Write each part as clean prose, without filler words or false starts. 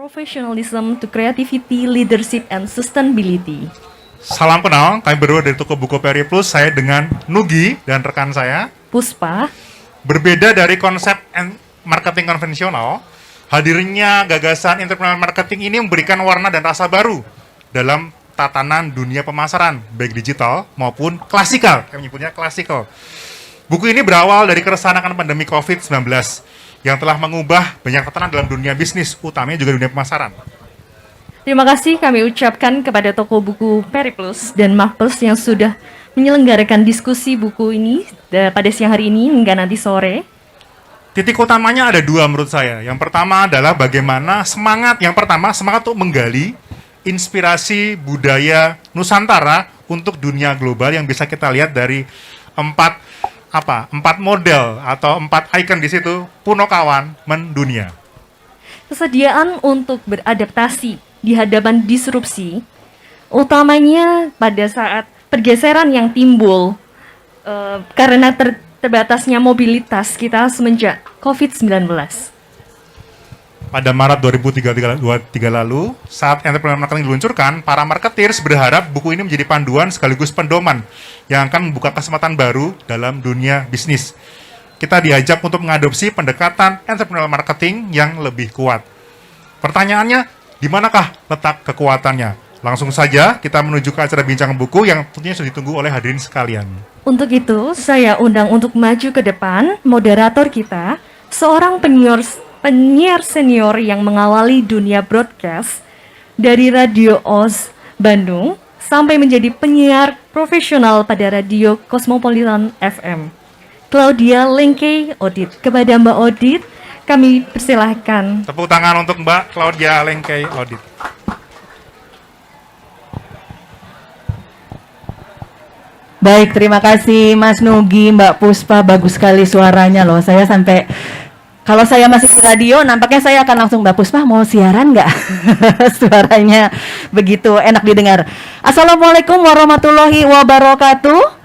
Professionalism to Creativity, Leadership, and Sustainability. Salam kenal, kami berdua dari toko buku Periplus. Saya dengan Nugi dan rekan saya Puspa. Berbeda dari konsep marketing konvensional, hadirnya gagasan entrepreneurial marketing ini memberikan warna dan rasa baru dalam tatanan dunia pemasaran, baik digital maupun klasikal. Kami menyebutnya klasikal. Buku ini berawal dari keresahan akan pandemi COVID-19 yang telah mengubah banyak tatanan dalam dunia bisnis, utamanya juga dunia pemasaran. Terima kasih kami ucapkan kepada toko buku Periplus dan Marplus yang sudah menyelenggarakan diskusi buku ini pada siang hari ini hingga nanti sore. Titik utamanya ada dua menurut saya. Yang pertama adalah bagaimana semangat untuk menggali inspirasi budaya Nusantara untuk dunia global yang bisa kita lihat dari empat model atau 4 icon di situ, Punokawan mendunia. Kesediaan untuk beradaptasi di hadapan disrupsi, utamanya pada saat pergeseran yang timbul karena terbatasnya mobilitas kita semenjak COVID-19. Pada Maret 2023 lalu, saat entrepreneur marketing diluncurkan, para marketeers berharap buku ini menjadi panduan sekaligus pendoman yang akan membuka kesempatan baru dalam dunia bisnis. Kita diajak untuk mengadopsi pendekatan entrepreneurial marketing yang lebih kuat. Pertanyaannya, di manakah letak kekuatannya? Langsung saja kita menuju ke acara bincang buku yang tentunya sudah ditunggu oleh hadirin sekalian. Untuk itu, saya undang untuk maju ke depan moderator kita, seorang penyiar senior yang mengawali dunia broadcast dari Radio Oz Bandung sampai menjadi penyiar profesional pada Radio Cosmopolitan FM. Claudia Lengkei Odit. Kepada Mbak Odit, kami persilahkan. Tepuk tangan untuk Mbak Claudia Lengkei Odit. Baik, terima kasih Mas Nugi, Mbak Puspa, bagus sekali suaranya loh. Saya sampai, kalau saya masih di radio, nampaknya saya akan langsung, Mbak Puspa mau siaran nggak? Suaranya begitu enak didengar. Assalamualaikum warahmatullahi wabarakatuh.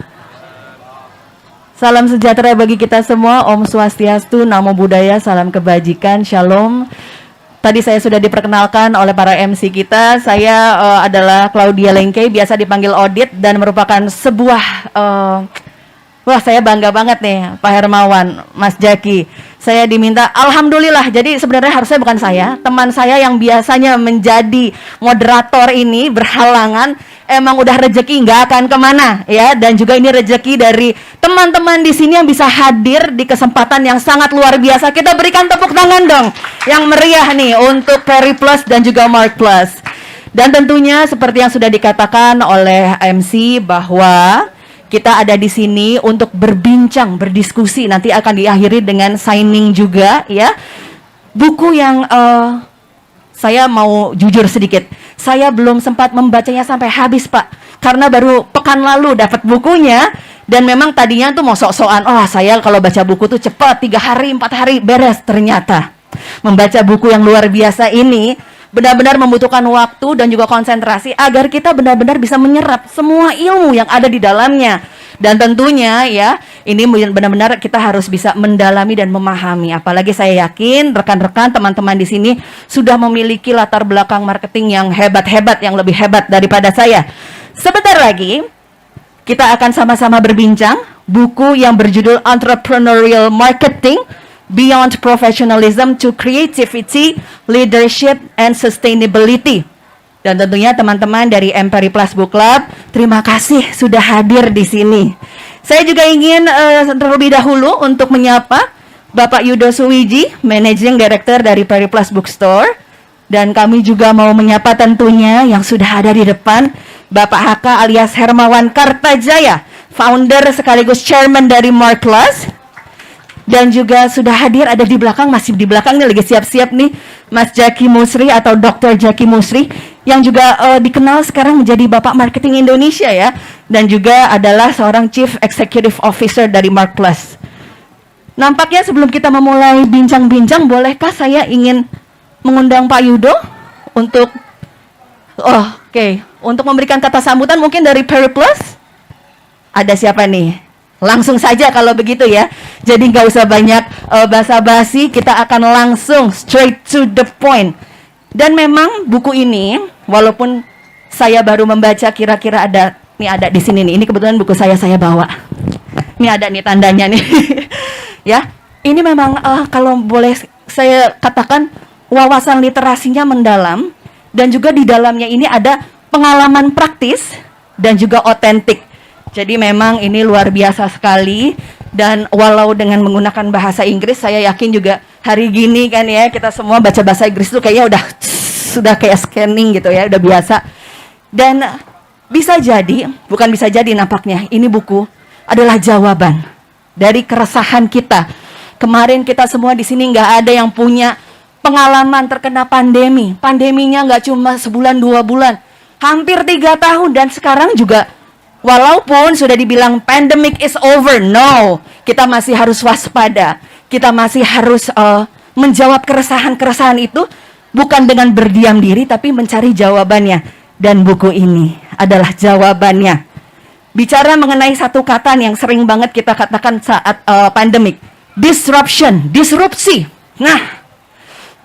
Salam sejahtera bagi kita semua, Om Swastiastu, Namo Buddhaya, salam kebajikan, Shalom. Tadi saya sudah diperkenalkan oleh para MC kita. Saya adalah Claudia Lengkei, biasa dipanggil Odit, dan merupakan sebuah wah, saya bangga banget nih, Pak Hermawan, Mas Jaki. Saya diminta, alhamdulillah, jadi sebenarnya harusnya bukan saya, teman saya yang biasanya menjadi moderator ini berhalangan, emang udah rezeki nggak akan kemana ya, dan juga ini rezeki dari teman-teman di sini yang bisa hadir di kesempatan yang sangat luar biasa. Kita berikan tepuk tangan dong, yang meriah nih untuk Periplus dan juga Marplus. Dan tentunya seperti yang sudah dikatakan oleh MC bahwa kita ada di sini untuk berbincang, berdiskusi. Nanti akan diakhiri dengan signing juga ya. Buku yang saya mau jujur sedikit, saya belum sempat membacanya sampai habis Pak, karena baru pekan lalu dapat bukunya. Dan memang tadinya tuh mau sok-sokan, saya kalau baca buku tuh cepat, 3 hari, 4 hari beres. Ternyata membaca buku yang luar biasa ini benar-benar membutuhkan waktu dan juga konsentrasi agar kita benar-benar bisa menyerap semua ilmu yang ada di dalamnya. Dan tentunya ya, ini benar-benar kita harus bisa mendalami dan memahami. Apalagi saya yakin rekan-rekan teman-teman di sini sudah memiliki latar belakang marketing yang hebat-hebat, yang lebih hebat daripada saya. Sebentar lagi kita akan sama-sama berbincang buku yang berjudul Entrepreneurial Marketing Beyond Professionalism to Creativity, Leadership, and Sustainability. Dan tentunya teman-teman dari Periplus Book Club, terima kasih sudah hadir di sini. Saya juga ingin terlebih dahulu untuk menyapa Bapak Yudo Suwiji, Managing Director dari Periplus Bookstore. Dan kami juga mau menyapa tentunya yang sudah ada di depan, Bapak Haka alias Hermawan Kartajaya, Founder sekaligus Chairman dari Marplus. Dan juga sudah hadir ada di belakang, masih di belakang nih lagi siap-siap nih, Mas Jaki Musri atau Dr. Jaki Musri yang juga dikenal sekarang menjadi Bapak Marketing Indonesia ya, dan juga adalah seorang Chief Executive Officer dari Marplus. Nampaknya sebelum kita memulai bincang-bincang, bolehkah saya ingin mengundang Pak Yudo untuk untuk memberikan kata sambutan mungkin dari Periplus? Ada siapa nih? Langsung saja kalau begitu ya. Jadi nggak usah banyak basa-basi, kita akan langsung straight to the point. Dan memang buku ini, walaupun saya baru membaca kira-kira ada di sini nih. Ini kebetulan buku saya bawa. Ini ada nih tandanya nih. Ya, ini memang kalau boleh saya katakan wawasan literasinya mendalam dan juga di dalamnya ini ada pengalaman praktis dan juga otentik. Jadi memang ini luar biasa sekali dan walau dengan menggunakan bahasa Inggris saya yakin juga hari gini kan ya kita semua baca bahasa Inggris itu kayaknya sudah kayak scanning gitu ya, udah biasa. Dan bisa jadi, bukan bisa jadi nampaknya, ini buku adalah jawaban dari keresahan kita. Kemarin kita semua di sini nggak ada yang punya pengalaman terkena pandemi. Pandeminya nggak cuma sebulan, 2 bulan, hampir 3 tahun. Dan sekarang juga, walaupun sudah dibilang pandemic is over, no, kita masih harus waspada. Kita masih harus menjawab keresahan-keresahan itu, bukan dengan berdiam diri, tapi mencari jawabannya. Dan buku ini adalah jawabannya. Bicara mengenai satu kata yang sering banget kita katakan saat pandemik, disruption, disrupsi. Nah,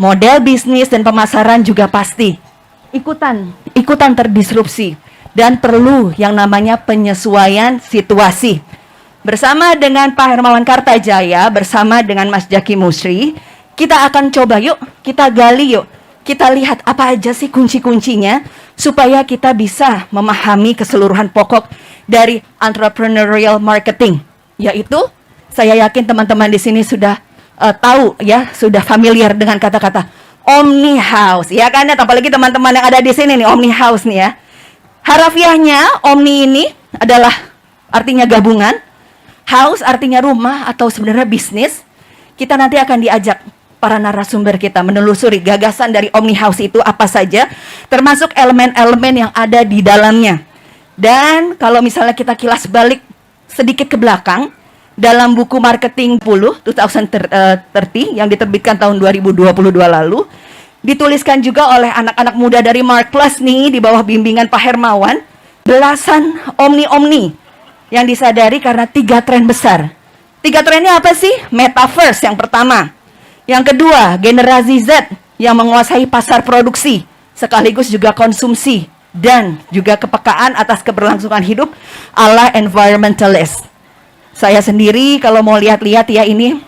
model bisnis dan pemasaran juga pasti ikutan terdisrupsi dan perlu yang namanya penyesuaian situasi. Bersama dengan Pak Hermawan Kartajaya, bersama dengan Mas Jaki Musri, kita akan coba yuk, kita gali yuk. Kita lihat apa aja sih kunci-kuncinya supaya kita bisa memahami keseluruhan pokok dari entrepreneurial marketing. Yaitu, saya yakin teman-teman di sini sudah tahu ya, sudah familiar dengan kata-kata Omni House. Ya kan, apalagi teman-teman yang ada di sini nih, Omni House nih ya. Harafiahnya, Omni ini adalah artinya gabungan, house artinya rumah atau sebenarnya bisnis. Kita nanti akan diajak para narasumber kita menelusuri gagasan dari Omni House itu apa saja, termasuk elemen-elemen yang ada di dalamnya. Dan kalau misalnya kita kilas balik sedikit ke belakang, dalam buku Marketing 2030 yang diterbitkan tahun 2022 lalu, dituliskan juga oleh anak-anak muda dari Markless nih, di bawah bimbingan Pak Hermawan, belasan omni-omni yang disadari karena 3 tren besar. 3 trennya apa sih? Metaverse yang pertama. Yang kedua, generasi Z yang menguasai pasar produksi, sekaligus juga konsumsi, dan juga kepekaan atas keberlangsungan hidup ala environmentalist. Saya sendiri kalau mau lihat-lihat ya ini,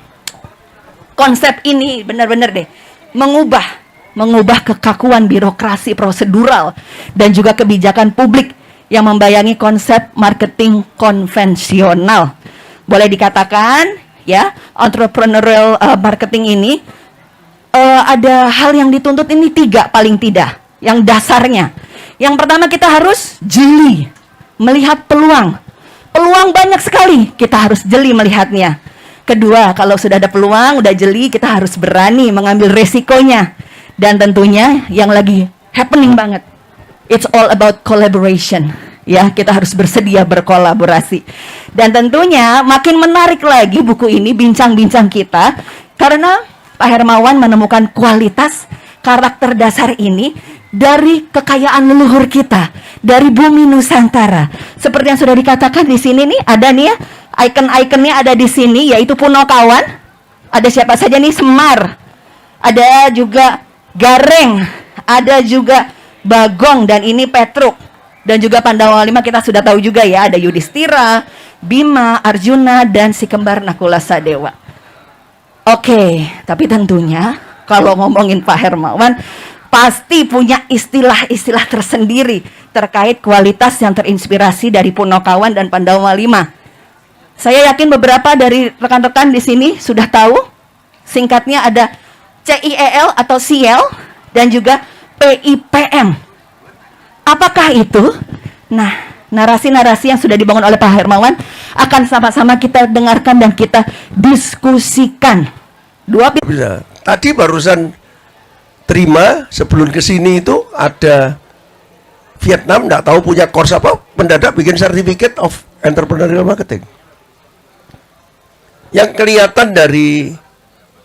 konsep ini benar-benar deh, mengubah kekakuan birokrasi prosedural dan juga kebijakan publik yang membayangi konsep marketing konvensional. Boleh dikatakan, ya, entrepreneurial marketing ini ada hal yang dituntut ini 3 paling tidak, yang dasarnya. Yang pertama, kita harus jeli melihat peluang banyak sekali, kita harus jeli melihatnya. Kedua, kalau sudah ada peluang, udah jeli, kita harus berani mengambil resikonya. Dan tentunya yang lagi happening banget, it's all about collaboration. Ya, kita harus bersedia berkolaborasi. Dan tentunya makin menarik lagi buku ini, bincang-bincang kita, karena Pak Hermawan menemukan kualitas karakter dasar ini dari kekayaan leluhur kita, dari bumi Nusantara. Seperti yang sudah dikatakan di sini nih, ada nih ya, icon-iconnya ada di sini, yaitu Punokawan. Ada siapa saja nih? Semar. Ada juga Gareng, ada juga Bagong, dan ini Petruk. Dan juga Pandawa 5 kita sudah tahu juga ya, ada Yudhistira, Bima, Arjuna, dan si kembar Nakula Sadewa. Oke, tapi tentunya kalau ngomongin Pak Hermawan, pasti punya istilah-istilah tersendiri terkait kualitas yang terinspirasi dari Punokawan dan Pandawa 5. Saya yakin beberapa dari rekan-rekan di sini sudah tahu, singkatnya ada CIEL atau CIEL dan juga PIPM. Apakah itu? Nah, narasi-narasi yang sudah dibangun oleh Pak Hermawan akan sama-sama kita dengarkan dan kita diskusikan. Bisa. Tadi barusan terima sebelum ke sini itu ada Vietnam, nggak tahu punya course apa, mendadak bikin Certificate of Entrepreneurial Marketing. Yang kelihatan dari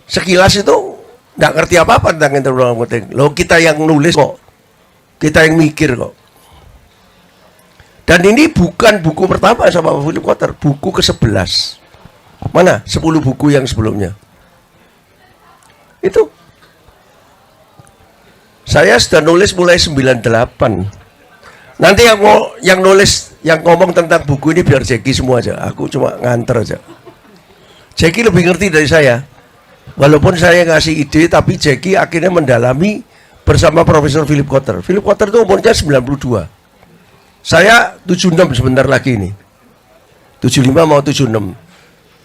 sekilas itu nggak ngerti apa-apa tentang entrepreneurial marketing. Loh, kita yang nulis kok, kita yang mikir kok. Dan ini bukan buku pertama sama Pak Philip Kotler, buku ke-11. Mana 10 buku yang sebelumnya? Itu Saya sudah nulis mulai 98. Nanti yang nulis, yang ngomong tentang buku ini biar Jackie semua aja. Aku cuma nganter aja. Jackie lebih ngerti dari saya. Walaupun saya ngasih ide, tapi Jackie akhirnya mendalami bersama Profesor Philip Kotler. Philip Kotler itu umurnya 92. Saya 76 sebentar lagi ini. 75 mau 76.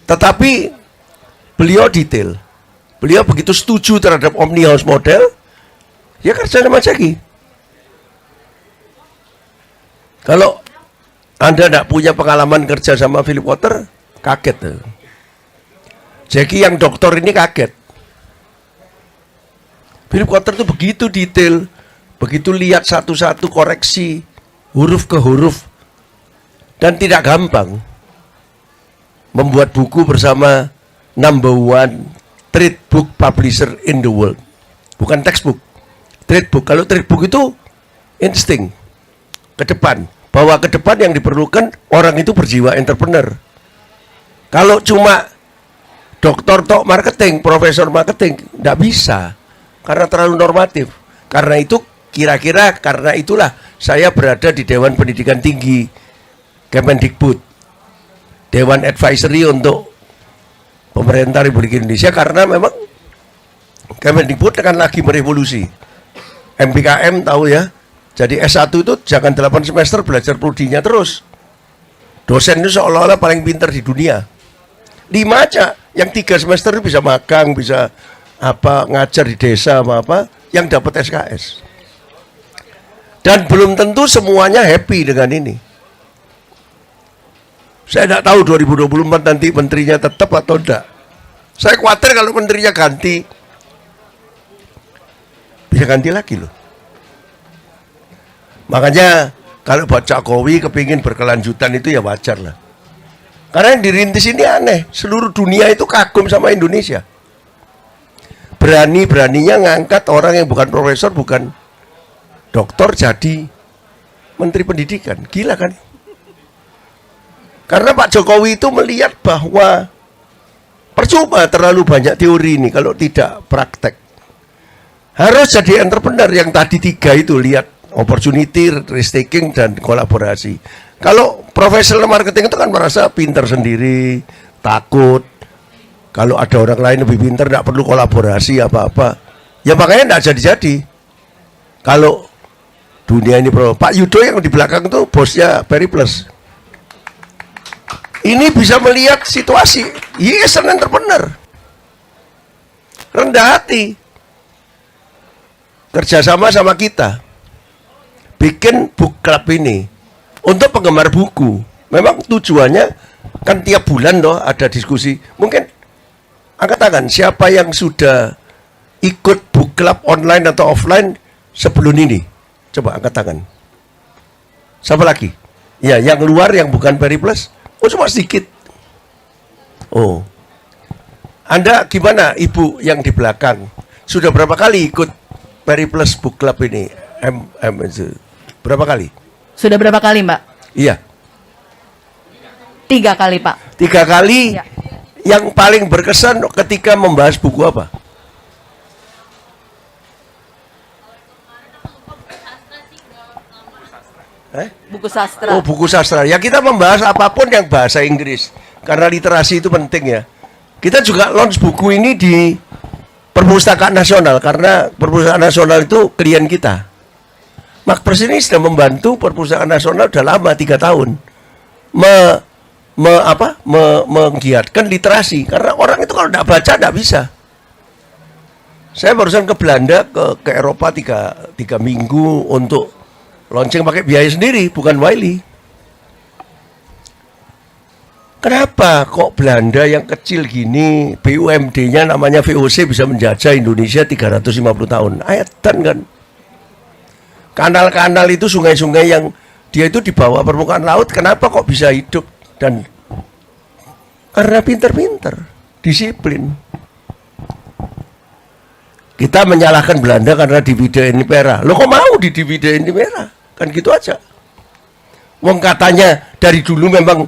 Tetapi beliau detail. Beliau begitu setuju terhadap Omni-House model, ya kerja sama Jackie. Kalau Anda tidak punya pengalaman kerja sama Philip Kotler, kaget. Jackie yang doktor ini kaget. Philip Kotler itu begitu detail, begitu lihat satu-satu koreksi, huruf ke huruf, dan tidak gampang. Membuat buku bersama number one trade book publisher in the world. Bukan textbook, trade book. Kalau trade book itu insting ke depan, bahwa ke depan yang diperlukan orang itu berjiwa entrepreneur. Kalau cuma doktor tok marketing, profesor marketing, tidak bisa karena terlalu normatif. Karena itu kira-kira karena itulah saya berada di Dewan Pendidikan Tinggi Kemendikbud, Dewan Advisory untuk pemerintah Republik Indonesia, karena memang Kemendikbud akan lagi merevolusi. MBKM tahu ya, jadi S1 itu jangan 8 semester belajar prodinya terus. Dosen itu seolah-olah paling pintar di dunia. 5 aja, yang 3 semester itu bisa magang, bisa apa ngajar di desa apa yang dapat SKS. Dan belum tentu semuanya happy dengan ini. Saya tidak tahu 2024 nanti menterinya tetap atau tidak. Saya khawatir kalau menterinya ganti, bisa ganti lagi loh. Makanya kalau Pak Jokowi kepingin berkelanjutan itu ya wajar lah. Karena yang dirintis ini aneh. Seluruh dunia itu kagum sama Indonesia. Berani-beraninya ngangkat orang yang bukan profesor, bukan doktor jadi menteri pendidikan. Gila kan? Karena Pak Jokowi itu melihat bahwa percuma terlalu banyak teori ini kalau tidak praktek. Harus jadi entrepreneur yang tadi 3 itu, lihat opportunity, risk taking, dan kolaborasi. Kalau profesional marketing itu kan merasa pintar sendiri, takut. Kalau ada orang lain lebih pintar, tidak perlu kolaborasi apa-apa. Ya makanya tidak jadi-jadi. Kalau dunia ini, Pak Yudo yang di belakang itu bosnya Periplus. Ini bisa melihat situasi. He is an entrepreneur. Rendah hati. Kerjasama sama kita. Bikin book club ini. Untuk penggemar buku. Memang tujuannya kan tiap bulan loh ada diskusi. Mungkin angkat tangan siapa yang sudah ikut book club online atau offline sebelum ini. Coba angkat tangan. Siapa lagi? Ya, yang luar yang bukan Periplus. Oh, cuma sedikit. Oh. Anda gimana Ibu yang di belakang? Sudah berapa kali ikut Periplus Book Club ini? Berapa kali? Sudah berapa kali, Mbak? Iya. 3 kali, Pak. 3 kali. Ya. Yang paling berkesan ketika membahas buku apa? Buku sastra. Oh, buku sastra. Ya kita membahas apapun yang bahasa Inggris. Karena literasi itu penting ya. Kita juga launch buku ini di Perpustakaan Nasional. Karena Perpustakaan Nasional itu klien kita. Makpres ini sudah membantu Perpustakaan Nasional sudah lama, 3 tahun. Menggiatkan literasi. Karena orang itu kalau tidak baca tidak bisa. Saya barusan ke Belanda, ke Eropa 3 minggu untuk launching pakai biaya sendiri, bukan Wiley. Kenapa kok Belanda yang kecil gini, BUMD-nya namanya VOC bisa menjajah Indonesia 350 tahun? Ayatan kan. Kanal-kanal itu, sungai-sungai yang dia itu di bawah permukaan laut, kenapa kok bisa hidup? Dan karena pinter-pinter, disiplin. Kita menyalahkan Belanda karena divide ini merah. Lo kok mau di divide ini merah? Kan gitu aja. Wong katanya dari dulu memang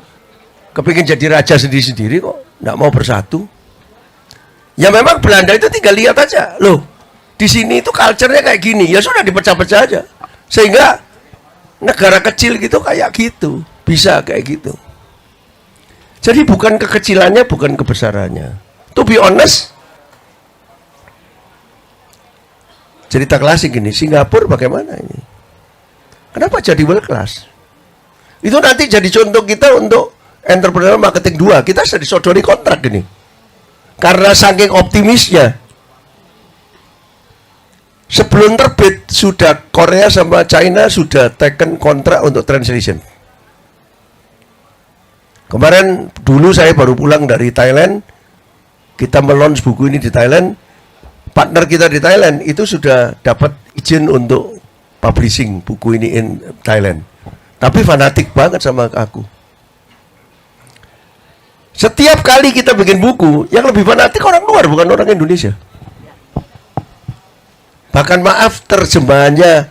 kepingin jadi raja sendiri-sendiri kok. Nggak mau bersatu. Ya memang Belanda itu tinggal lihat aja. Loh, di sini itu culture-nya kayak gini, ya sudah dipecah-pecah aja. Sehingga negara kecil gitu kayak gitu, bisa kayak gitu. Jadi bukan kekecilannya, bukan kebesarannya. To be honest, cerita klasik ini, Singapura bagaimana ini? Kenapa jadi world class? Itu nanti jadi contoh kita untuk entrepreneur marketing 2. Kita sudah disodori kontrak ini. Karena saking optimisnya. Sebelum terbit, sudah Korea sama China sudah taken kontrak untuk translation. Kemarin, dulu saya baru pulang dari Thailand. Kita meluncur buku ini di Thailand. Partner kita di Thailand itu sudah dapat izin untuk publishing buku ini in Thailand. Tapi fanatik banget sama aku. Setiap kali kita bikin buku, yang lebih fanatik orang luar, bukan orang Indonesia. Bahkan maaf, terjemahannya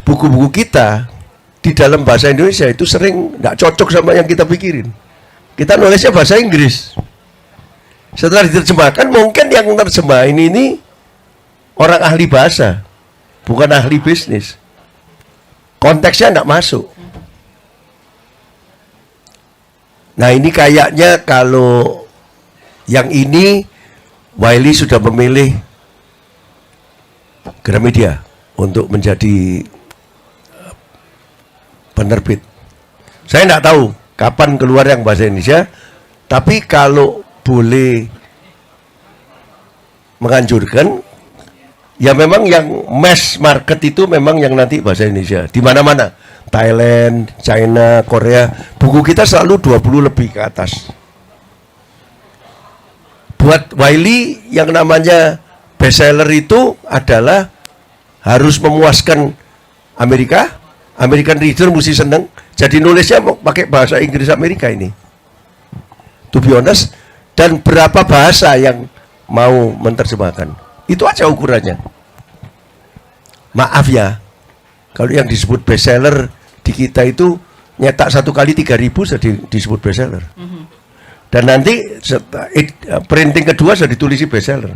buku-buku kita di dalam bahasa Indonesia itu sering nggak cocok sama yang kita pikirin. Kita nulisnya bahasa Inggris. Setelah diterjemahkan, mungkin yang terjemahin ini orang ahli bahasa, bukan ahli bisnis. Konteksnya nggak masuk. Nah ini kayaknya kalau yang ini Wiley sudah memilih Gramedia untuk menjadi penerbit. Saya nggak tahu kapan keluar yang bahasa Indonesia, tapi kalau boleh menganjurkan, ya memang yang mass market itu memang yang nanti bahasa Indonesia. Di mana-mana, Thailand, China, Korea, buku kita selalu 20 lebih ke atas. Buat Wiley yang namanya bestseller itu adalah harus memuaskan Amerika, American reader mesti seneng. Jadi nulisnya pakai bahasa Inggris Amerika ini. To be honest, dan berapa bahasa yang mau menerjemahkan. Itu aja ukurannya. Maaf ya, kalau yang disebut bestseller di kita itu nyetak 1 kali 3.000 sudah disebut bestseller. Dan nanti printing kedua sudah ditulisi bestseller.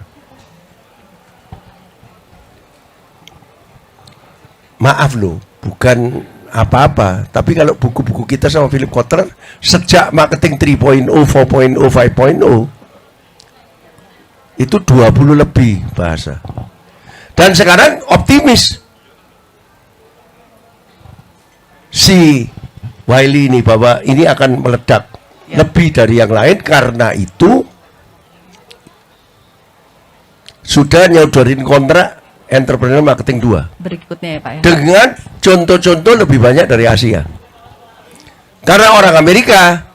Maaf loh, bukan apa-apa. Tapi kalau buku-buku kita sama Philip Kotler, sejak marketing 3.0, 4.0, 5.0, itu 20 lebih bahasa. Dan sekarang optimis si Wiley ini bahwa ini akan meledak lebih dari yang lain. Karena itu sudah nyodorin kontrak Entrepreneur Marketing 2 Berikutnya ya Pak ya. dengan contoh-contoh lebih banyak dari Asia. Karena orang Amerika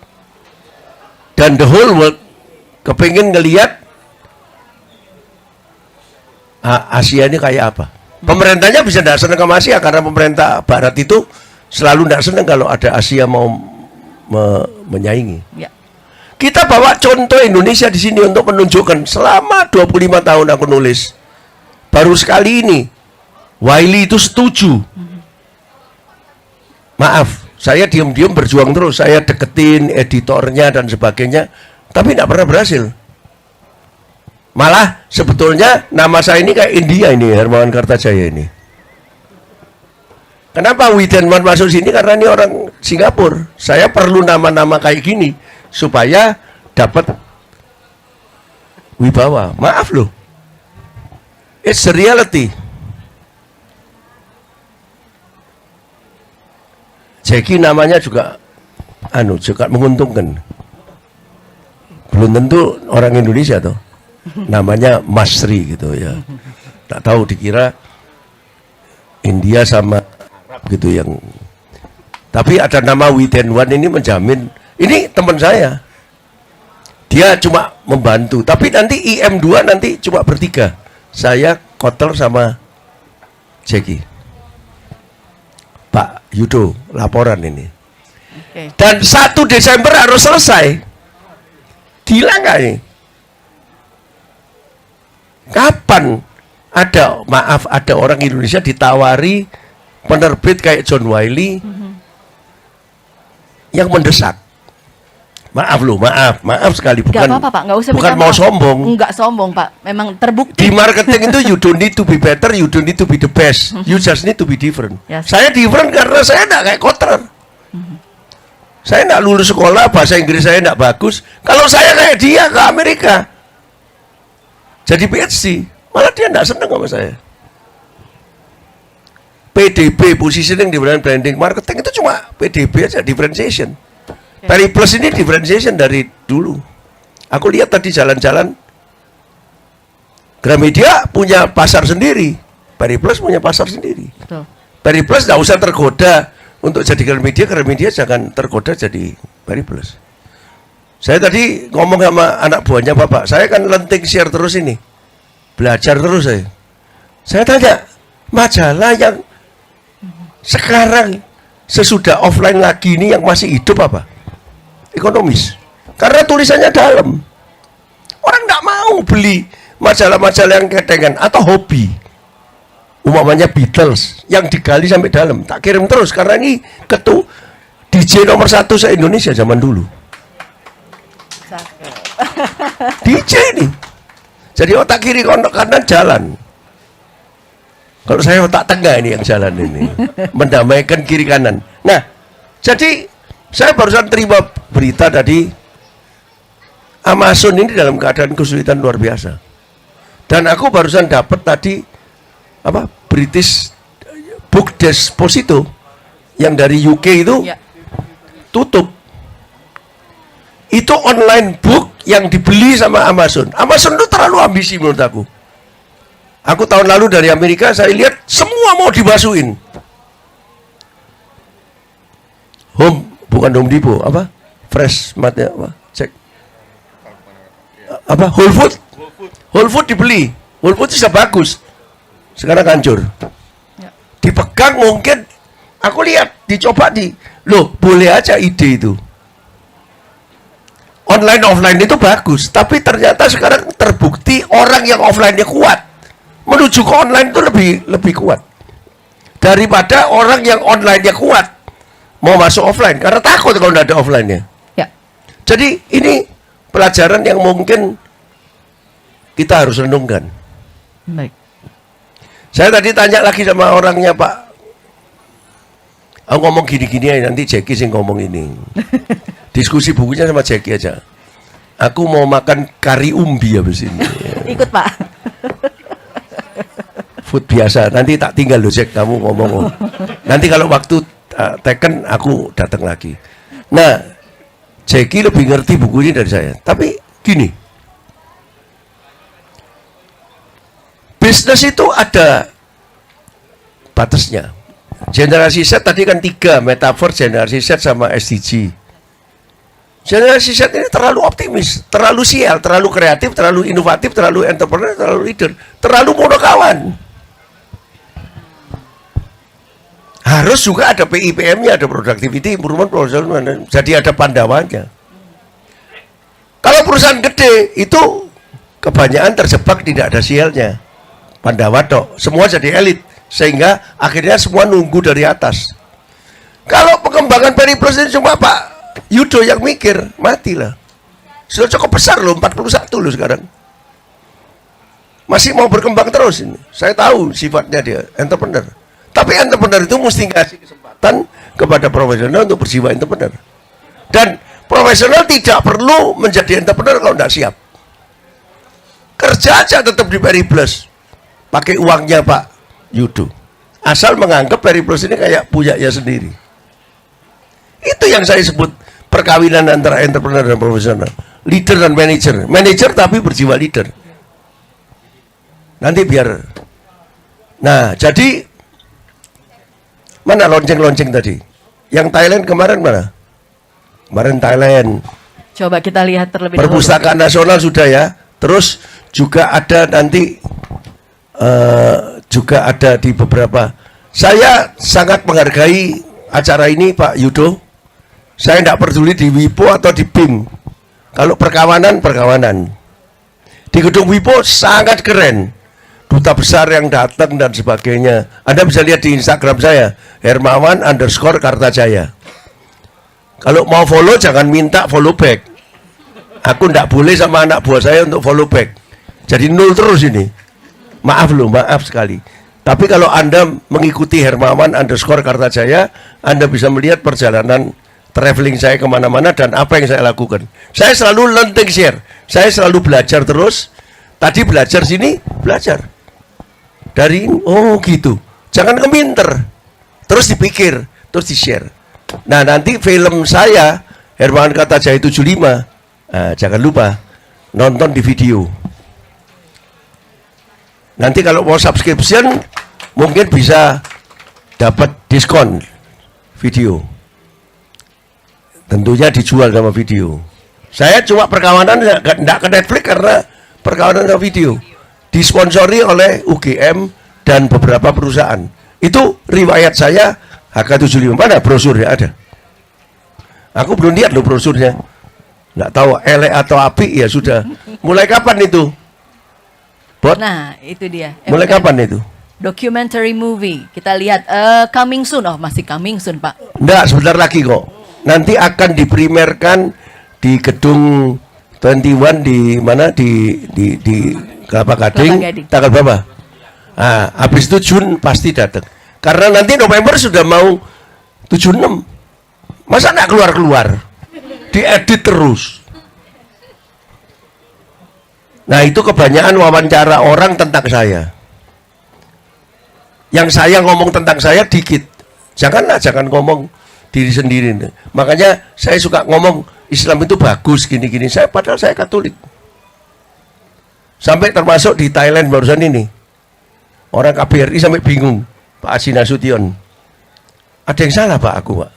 dan the whole world kepingin ngelihat Asia ini kayak apa. Pemerintahnya bisa tidak senang sama Asia karena pemerintah Barat itu selalu tidak senang kalau ada Asia mau menyaingi. Ya. Kita bawa contoh Indonesia di sini untuk menunjukkan selama 25 tahun aku nulis. Baru sekali ini Wiley itu setuju. Maaf, saya diam-diam berjuang terus. Saya deketin editornya dan sebagainya, tapi tidak pernah berhasil. Malah sebetulnya nama saya ini kayak India ini, Hermawan Kartajaya ini. Kenapa Widenwan masuk sini? Karena ini orang Singapura. Saya perlu nama-nama kayak gini supaya dapat wibawa. Maaf loh, it's a reality. Jackie namanya juga juga menguntungkan. Belum tentu orang Indonesia tuh. Namanya Masri gitu ya. Tak tahu dikira India sama Arab gitu yang. Tapi ada nama Widenwan ini menjamin. Ini teman saya. Dia cuma membantu. Tapi nanti IM2 nanti cuma bertiga. Saya, Kotler sama Jackie. Pak Yudo, laporan ini. Oke. Dan 1 Desember harus selesai. Gila nggak ini? Kapan ada orang Indonesia ditawari penerbit kayak John Wiley yang mendesak? Maaf loh, maaf sekali, Nggak bukan apa-apa Pak, nggak usah bukan minta mau maaf. sombong. Nggak sombong Pak, memang terbukti. Di marketing itu you don't need to be better, you don't need to be the best, you just need to be different. Yes. Saya different karena saya enggak kayak Kotler. Saya enggak lulus sekolah, bahasa Inggris saya enggak bagus. Kalau saya kayak dia ke Amerika, jadi PhD, malah dia enggak seneng sama saya. PDB, positioning, branding, marketing itu cuma PDB aja, differentiation. Periplus ini differentiation dari dulu. Aku lihat tadi jalan-jalan, Gramedia punya pasar sendiri, Periplus punya pasar sendiri. Betul. Periplus nggak usah tergoda untuk jadi Gramedia jangan tergoda jadi Periplus. Saya tadi ngomong sama anak buahnya Bapak, saya kan lenting share terus ini, belajar terus saya. Saya tanya, majalah yang sekarang sesudah offline lagi ini yang masih hidup apa? Ekonomis. Karena tulisannya dalam. Orang nggak mau beli majalah-majalah yang ketengan atau hobi. Umpamanya Beatles yang digali sampai dalam, tak kirim terus karena ini DJ nomor 1 se-Indonesia zaman dulu. DJ ini. Jadi otak kiri otak kanan jalan. Kalau saya otak tengah ini yang jalan ini, mendamaikan kiri kanan. Nah, jadi saya barusan terima berita tadi, Amazon ini dalam keadaan kesulitan luar biasa. Dan aku barusan dapat tadi apa British Book Deposito yang dari UK itu Ya. tutup. Itu online book yang dibeli sama Amazon. Amazon itu terlalu ambisi menurut aku. Aku tahun lalu dari Amerika, saya lihat semua mau dimasukin. Bukan Home Depot, apa? Fresh Mart ya, apa? Cek. Apa? Whole Food dibeli. Whole Food bisa bagus. Sekarang hancur. Dipegang mungkin, aku lihat, dicoba loh, boleh aja ide itu. Online offline itu bagus, tapi ternyata sekarang terbukti orang yang offline-nya kuat. Menuju ke online itu lebih kuat daripada orang yang online-nya kuat mau masuk offline karena takut kalau tidak ada offline-nya. Ya. Jadi ini pelajaran yang mungkin kita harus renungkan. Baik. Saya tadi tanya lagi sama orangnya, Pak. Aku ngomong gini-gini aja, nanti Jackie sih ngomong ini. Diskusi bukunya sama Jackie aja. Aku mau makan kari umbi habis ini. Ikut Pak. Food biasa, nanti tak tinggal loh Jack, kamu ngomong. Nanti kalau waktu taken aku datang lagi. Nah, Jackie lebih ngerti buku ini dari saya. Tapi gini, bisnis itu ada batasnya. Generasi Z tadi kan 3, metaverse, generasi Z sama SDG. Generasi Z ini terlalu optimis, terlalu sial, terlalu kreatif, terlalu inovatif, terlalu entrepreneur, terlalu leader, terlalu monokawan. Harus juga ada PIPM-nya, ada productivity improvement, jadi ada pandawannya. Kalau perusahaan gede itu kebanyakan terjebak tidak ada sialnya, pandawa tok, semua jadi elit, sehingga akhirnya semua nunggu dari atas. Kalau pengembangan Periplus ini cuma Pak Yudo yang mikir, matilah. Sudah cukup besar loh, 41 loh sekarang. Masih mau berkembang terus ini. Saya tahu sifatnya dia, entrepreneur. Tapi entrepreneur itu mesti ngasih kesempatan kepada profesional untuk berjiwa entrepreneur. Dan profesional tidak perlu menjadi entrepreneur kalau tidak siap. Kerja aja tetap di Periplus. Pakai uangnya Pak Yudo. Asal menganggap Periplus ini kayak punyanya sendiri. Itu yang saya sebut perkawinan antara entrepreneur dan profesional. Leader dan manager. Manager tapi berjiwa leader. Nanti biar. Nah, jadi mana lonceng-lonceng tadi? Yang Thailand kemarin mana? Kemarin Thailand. Coba kita lihat terlebih dahulu. Perpustakaan Nasional sudah ya. Terus juga ada nanti juga ada di beberapa. Saya sangat menghargai acara ini Pak Yudo. Saya tidak peduli di WIPO atau di BIM. Kalau perkawanan, perkawanan. Di gedung WIPO sangat keren. Duta besar yang datang dan sebagainya. Anda bisa lihat di Instagram saya, Hermawan_Kartajaya. Kalau mau follow jangan minta follow back. Aku ndak boleh sama anak buah saya untuk follow back. Jadi 0 terus ini. Maaf loh, maaf sekali. Tapi kalau Anda mengikuti Hermawan _ Kartajaya, Anda bisa melihat perjalanan traveling saya kemana-mana dan apa yang saya lakukan. Saya selalu learning share. Saya selalu belajar terus. Tadi belajar sini, belajar. Dari ini, oh gitu. Jangan keminter. Terus dipikir, terus di-share. Nah, nanti film saya, Hermawan Kartajaya 75, jangan lupa, nonton di video. Nanti kalau mau subscription, mungkin bisa dapat diskon video. Tentunya dijual sama video. Saya cuma perkawanan enggak ke Netflix karena perkawanan sama video. Disponsori oleh UGM dan beberapa perusahaan. Itu riwayat saya HK75. Mana brosurnya ada? Aku belum lihat loh brosurnya. Enggak tahu elek atau api ya sudah. Mulai kapan itu? Bot? Nah, itu dia. Mulai kapan itu? Documentary movie. Kita lihat coming soon. Oh, masih coming soon, Pak. Enggak, sebentar lagi kok. Nanti akan diprimerkan di gedung 21 di mana di Kelapa Gading. Tanggal berapa? Nah, habis itu Jun pasti datang. Karena nanti November sudah mau 76. Masa enggak keluar-keluar? Diedit terus. Nah, itu kebanyakan wawancara orang tentang saya. Yang saya ngomong tentang saya dikit. Jangan ngomong diri sendiri. Makanya saya suka ngomong Islam itu bagus gini-gini. Padahal saya Katolik. Sampai termasuk di Thailand barusan ini. Orang KBRI sampai bingung. Pak Haji Nasution. Ada yang salah Pak aku Pak?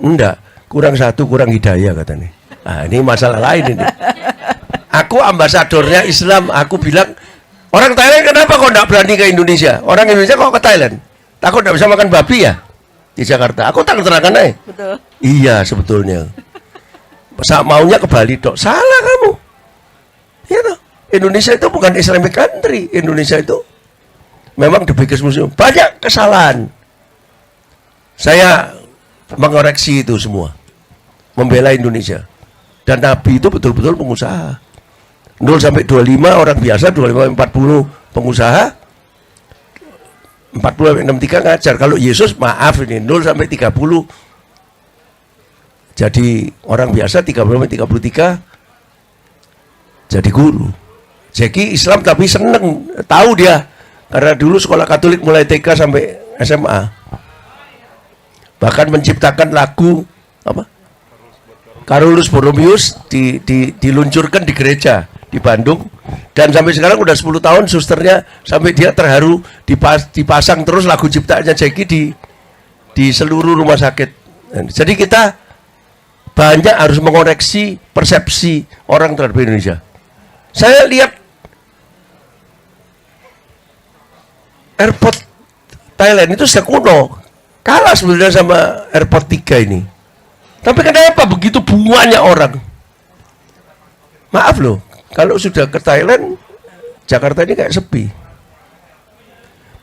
Enggak. Kurang satu, kurang hidayah katanya. Nah, ini masalah lain ini. Aku ambasadornya Islam, aku bilang, orang Thailand kenapa kok enggak berani ke Indonesia? Orang Indonesia kok ke Thailand? Takut enggak bisa makan babi ya? Di Jakarta. Aku terang-terangan aja. Betul. Iya sebetulnya. Maunya ke Bali dok. Salah kamu. Ya toh. Indonesia itu bukan Islamic country. Indonesia itu memang the biggest museum. Banyak kesalahan. Saya mengoreksi itu semua. Membela Indonesia. Dan Nabi itu betul-betul pengusaha. 0 sampai 25 orang biasa, 25 sampai 40 pengusaha, 40 sampai 63 ngajar. Kalau Yesus maaf ini 0 sampai 30 jadi orang biasa, 30 sampai 33 jadi guru. Jadi Islam tapi seneng, tahu dia karena dulu sekolah Katolik mulai TK sampai SMA. Bahkan menciptakan lagu apa? Carolus Borromeus diluncurkan di gereja di Bandung dan sampai sekarang udah 10 tahun susternya sampai dia terharu dipasang terus lagu ciptaannya Jeki di seluruh rumah sakit. Jadi kita banyak harus mengoreksi persepsi orang terhadap Indonesia. Saya lihat airport Thailand itu sudah kuno, kalah sebenarnya sama airport 3 ini. Tapi kenapa begitu banyak orang? Maaf loh, kalau sudah ke Thailand, Jakarta ini kayak sepi.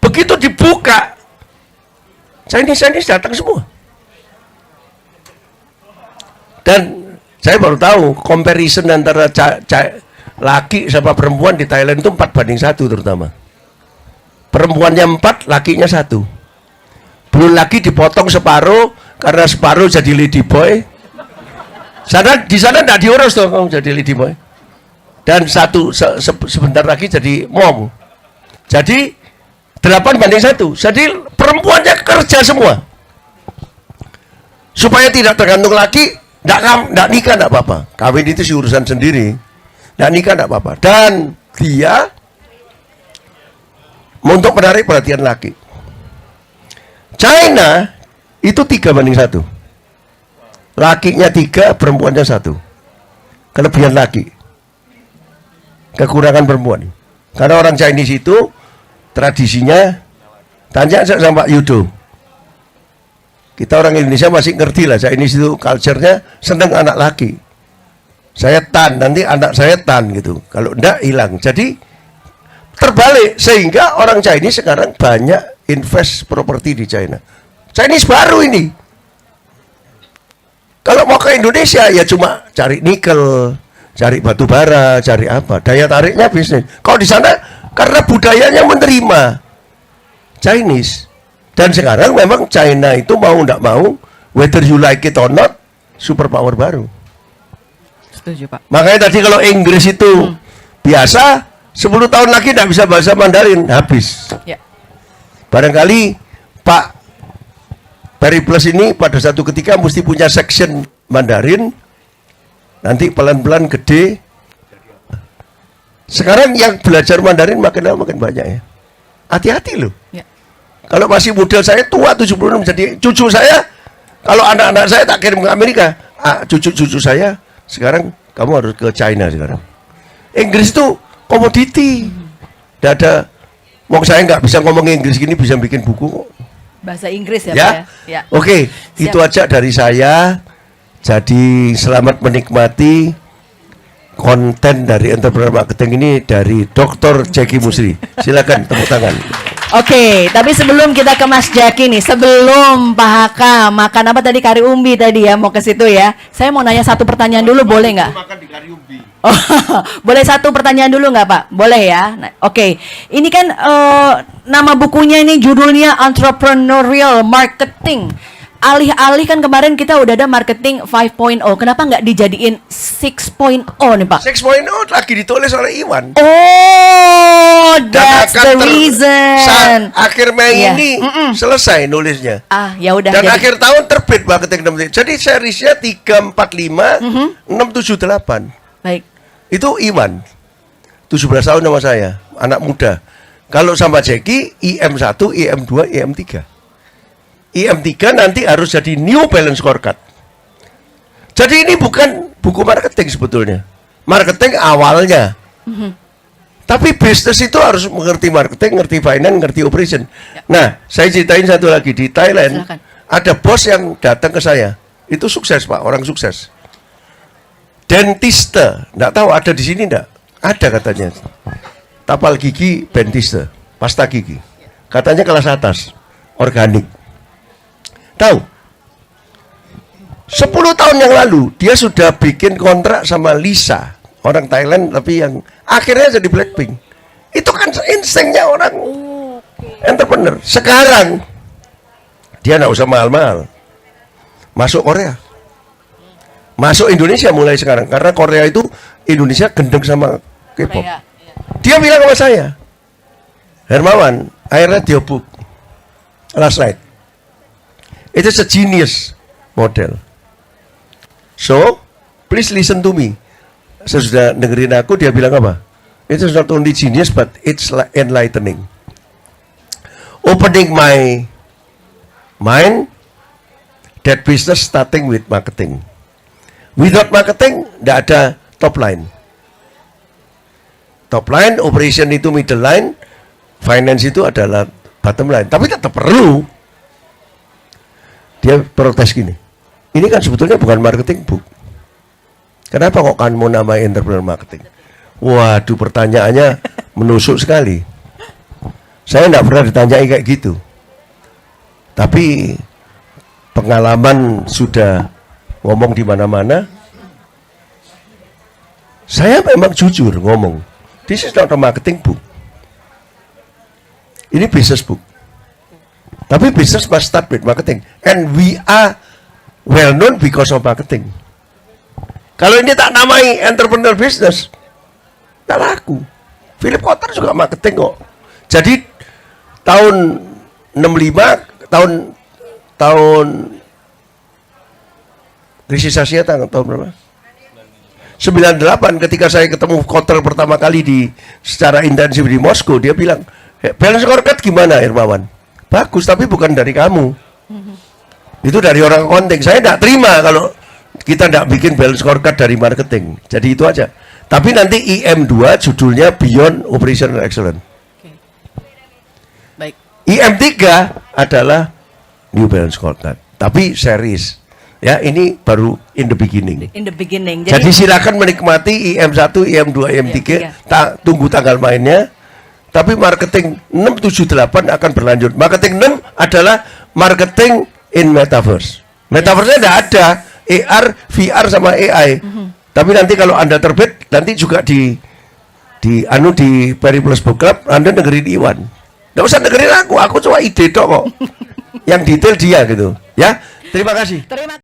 Begitu dibuka, Chinese datang semua. Dan saya baru tahu comparison antara laki sama perempuan di Thailand itu 4:1 terutama. Perempuannya 4, lakinya 1. Belum lagi dipotong separuh karena separuh jadi lady boy. Di sana enggak diurus tuh kamu jadi lady boy. Dan sebentar lagi jadi mom. Jadi 8:1. Jadi perempuannya kerja semua. Supaya tidak tergantung laki, enggak nikah enggak apa-apa. Kawin itu urusan sendiri. Enggak nikah enggak apa-apa. Dan dia untuk menarik perhatian laki. China itu 3:1. Lakinya 3, perempuannya 1. Kelebihan laki, kekurangan perempuan. Karena orang Chinese itu tradisinya, tanya sama Pak Yudo. Kita orang Indonesia masih ngerti lah, Chinese itu culture-nya seneng anak laki. Saya tan, nanti anak saya tan gitu. Kalau enggak hilang. Jadi terbalik sehingga orang Chinese sekarang banyak invest properti di China. Chinese baru ini. Kalau mau ke Indonesia ya cuma cari nikel, cari batu bara, cari apa. Daya tariknya bisnis. Kalau di sana karena budayanya menerima Chinese. Dan sekarang memang China itu mau tidak mau, whether you like it or not, superpower baru. Setuju, Pak. Makanya tadi kalau Inggris itu biasa, 10 tahun lagi tidak bisa bahasa Mandarin, habis. Ya. Barangkali Pak Perry Plus ini pada satu ketika mesti punya section Mandarin, nanti pelan-pelan gede. Sekarang yang belajar Mandarin makin lama makin banyak ya. Hati-hati loh. Ya. Kalau masih model saya tua 76, jadi cucu saya, kalau anak-anak saya tak kirim ke Amerika, cucu-cucu saya, sekarang kamu harus ke China sekarang. Inggris itu komoditi. Tidak ada, mau saya nggak bisa ngomong Inggris gini, bisa bikin buku kok. Bahasa Inggris ya, Ya, Pak ya? Ya. Oke, Siap. itu aja dari saya. Jadi selamat menikmati konten dari Entrepreneur Marketing ini dari Dr. Jackie Musri. Silakan tepuk tangan. Oke, tapi sebelum kita ke Mas Jaki nih, sebelum Pak Haka makan apa tadi, kari umbi tadi ya, mau ke situ ya. Saya mau nanya satu pertanyaan dulu, boleh nggak? Makan di kari umbi. Oh, boleh satu pertanyaan dulu nggak Pak? Boleh ya. Nah, oke, ini kan nama bukunya ini judulnya Entrepreneurial Marketing. Alih-alih kan kemarin kita udah ada marketing 5.0, kenapa nggak dijadiin 6.0 nih Pak? 6.0 lagi ditulis oleh Iwan. Oh, that's the reason. Akhir Mei Iya. ini selesai nulisnya. Ah, ya udah. Dan jadi- akhir tahun terbit marketing 6. Jadi seriesnya 345 678. Baik. Itu Iwan. 17 tahun sama saya, anak muda. Kalau sama Jackie, IM1, IM2, IM3. IM3 nanti harus jadi New Balance Scorecard. Jadi ini bukan buku marketing sebetulnya. Marketing awalnya. Tapi bisnis itu harus mengerti marketing, ngerti finance, ngerti operation. Nah, saya ceritain satu lagi. Di Thailand, Silakan. ada bos yang datang ke saya. Itu sukses, Pak, orang sukses. Dentiste, enggak tahu ada di sini enggak? Ada katanya. Tapal gigi dentiste, pasta gigi. Katanya kelas atas, organik. Tahu? 10 tahun yang lalu dia sudah bikin kontrak sama Lisa, orang Thailand tapi yang akhirnya jadi Blackpink. Itu kan instingnya orang entrepreneur. Sekarang dia enggak usah mahal-mahal. Masuk Korea. Masuk Indonesia mulai sekarang karena Korea itu Indonesia gendeng sama K-pop. Korea, Dia bilang sama saya, Hermawan, I read your book last night. It is a genius model. So, please listen to me. Saya sudah dengerin aku, dia bilang apa? It is not only genius, but it's enlightening. Opening my mind that business starting with marketing. Without marketing, tidak ada top line. Top line, operation itu middle line, finance itu adalah bottom line. Tapi tetap perlu. Dia protes gini, ini kan sebetulnya bukan marketing book. Kenapa kok kan mau namai entrepreneur marketing? Waduh, pertanyaannya menusuk sekali. Saya tidak pernah ditanyai kayak gitu. Tapi pengalaman sudah ngomong di mana-mana. Saya memang jujur ngomong. This is not a marketing book. Ini business book. Tapi business must start with marketing. And we are well known because of marketing. Kalau ini tak namai entrepreneur business, tak laku. Philip Kotler juga marketing kok. Jadi tahun 65, tahun krisis Asia tahun berapa? 98 ketika saya ketemu Kotler pertama kali secara intensif di Moskow, dia bilang, balance scorecard gimana Hermawan? Bagus, tapi bukan dari kamu. Itu dari orang accounting. Saya tidak terima kalau kita tidak bikin balance scorecard dari marketing. Jadi itu aja. Tapi nanti IM2 judulnya Beyond Operational Excellence. Baik. IM3 adalah New Balance Scorecard. Tapi series. Ya, ini baru in the beginning. In the beginning. Jadi silakan menikmati IM1, IM2, IM3. Tunggu tanggal mainnya. Tapi marketing 678 akan berlanjut. Marketing 6 adalah marketing in metaverse. Metaverse-nya tidak ada. AR, VR sama AI. Tapi nanti kalau Anda terbit, nanti juga di Periplus Book Club, Anda dengerin Iwan. Nggak usah dengerin aku cuma ide tok kok. Yang detail dia gitu. Ya, terima kasih. Terima